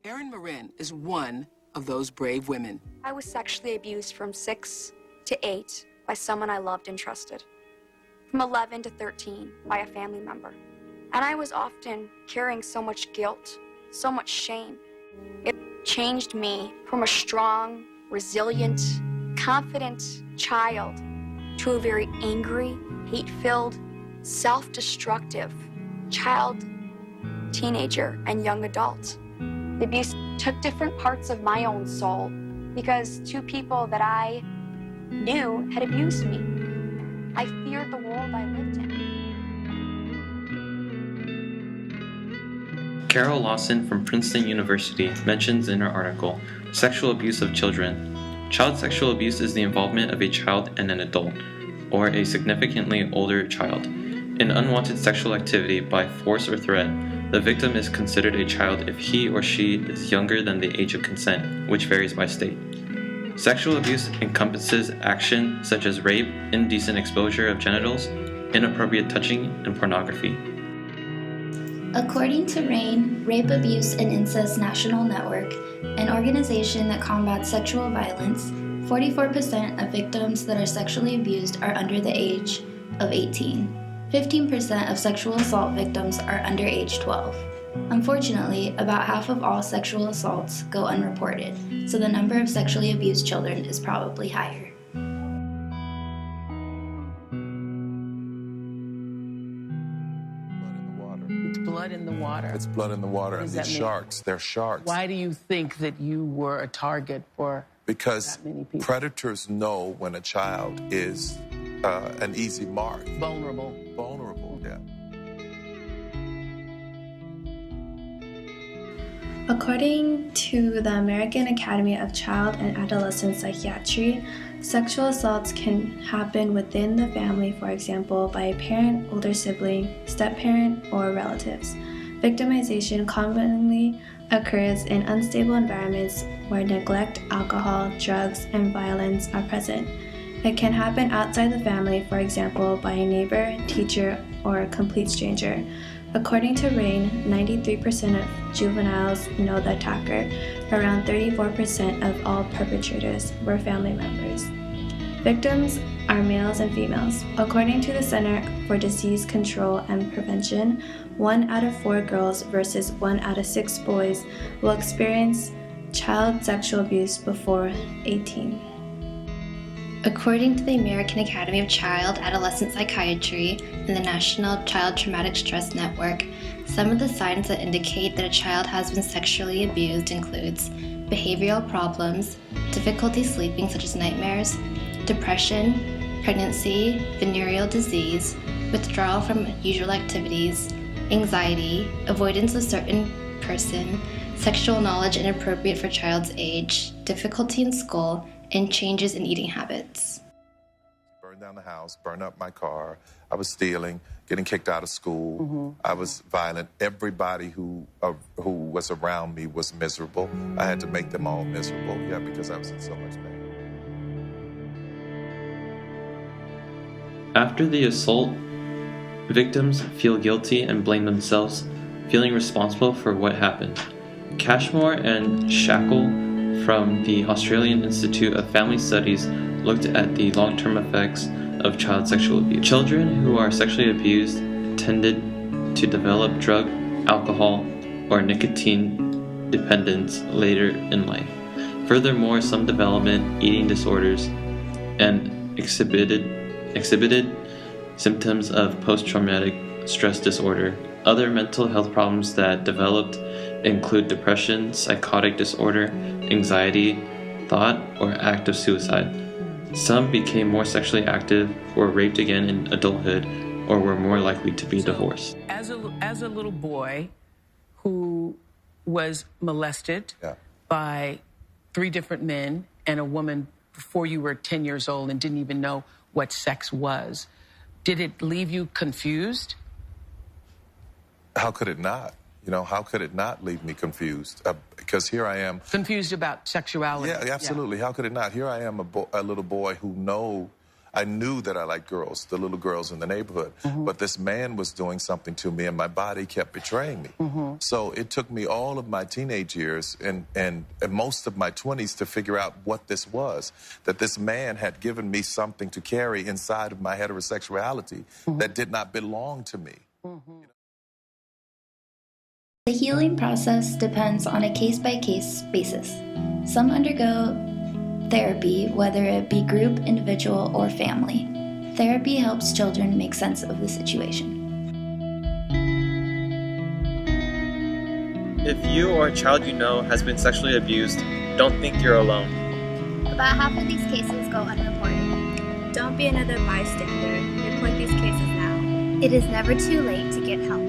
Erin Marin is one of those brave women. I was sexually abused from 6 to 8 by someone I loved and trusted. From 11 to 13 by a family member. And I was often carrying so much guilt, so much shame. It changed me from a strong, resilient, confident child to a very angry, hate-filled, self-destructive child, teenager, and young adult. The abuse took different parts of my own soul because 2 people that I knew had abused me. I feared the world I lived in. Carol Lawson from Princeton University mentions in her article, Sexual Abuse of Children. Child sexual abuse is the involvement of a child and an adult, or a significantly older child, in unwanted sexual activity by force or threat. The victim is considered a child if he or she is younger than the age of consent, which varies by state. Sexual abuse encompasses action such as rape, indecent exposure of genitals, inappropriate touching, and pornography. According to RAINN, Rape, Abuse, and Incest National Network, an organization that combats sexual violence, 44% of victims that are sexually abused are under the age of 18. 15% of sexual assault victims are under age 12. Unfortunately, about half of all sexual assaults go unreported, so the number of sexually abused children is probably higher. It's blood in the water. It's blood in the water. And these sharks, they're sharks. Why do you think that you were a target for because that many people? Predators know when a child is an easy mark. Vulnerable, yeah. According to the American Academy of Child and Adolescent Psychiatry, sexual assaults can happen within the family, for example, by a parent, older sibling, step-parent, or relatives. Victimization commonly occurs in unstable environments where neglect, alcohol, drugs, and violence are present. It can happen outside the family, for example, by a neighbor, teacher, or a complete stranger. According to RAINN, 93% of juveniles know the attacker. Around 34% of all perpetrators were family members. Victims are males and females. According to the Center for Disease Control and Prevention, 1 out of 4 girls versus 1 out of 6 boys will experience child sexual abuse before 18. According to the American Academy of Child Adolescent Psychiatry and the National Child Traumatic Stress Network, some of the signs that indicate that a child has been sexually abused includes behavioral problems, difficulty sleeping such as nightmares, depression, pregnancy, venereal disease, withdrawal from usual activities, anxiety, avoidance of certain person, sexual knowledge inappropriate for child's age, difficulty in school, and changes in eating habits. Burned down the house, burned up my car. I was stealing, getting kicked out of school. I was violent. Everybody who was around me was miserable. I had to make them all miserable, because I was in so much pain. After the assault, victims feel guilty and blame themselves, feeling responsible for what happened. Cashmore and Shackle from the Australian Institute of Family Studies looked at the long-term effects of child sexual abuse. Children who are sexually abused tended to develop drug, alcohol, or nicotine dependence later in life. Furthermore, some development eating disorders and exhibited symptoms of post-traumatic stress disorder. Other mental health problems that developed include depression, psychotic disorder, anxiety, thought, or act of suicide. Some became more sexually active, were raped again in adulthood, or were more likely to be divorced. As a little boy who was molested by 3 different men and a woman before you were 10 years old and didn't even know what sex was, did it leave you confused? How could it not? How could it not leave me confused? Because here I am. Confused about sexuality. Yeah, absolutely. Yeah. How could it not? Here I am, a little boy who I knew that I liked girls, the little girls in the neighborhood. But this man was doing something to me, and my body kept betraying me. So it took me all of my teenage years and most of my 20s to figure out what this was, that this man had given me something to carry inside of my heterosexuality that did not belong to me. The healing process depends on a case-by-case basis. Some undergo therapy, whether it be group, individual, or family. Therapy helps children make sense of the situation. If you or a child you know has been sexually abused, don't think you're alone. About half of these cases go unreported. Don't be another bystander. Report these cases now. It is never too late to get help.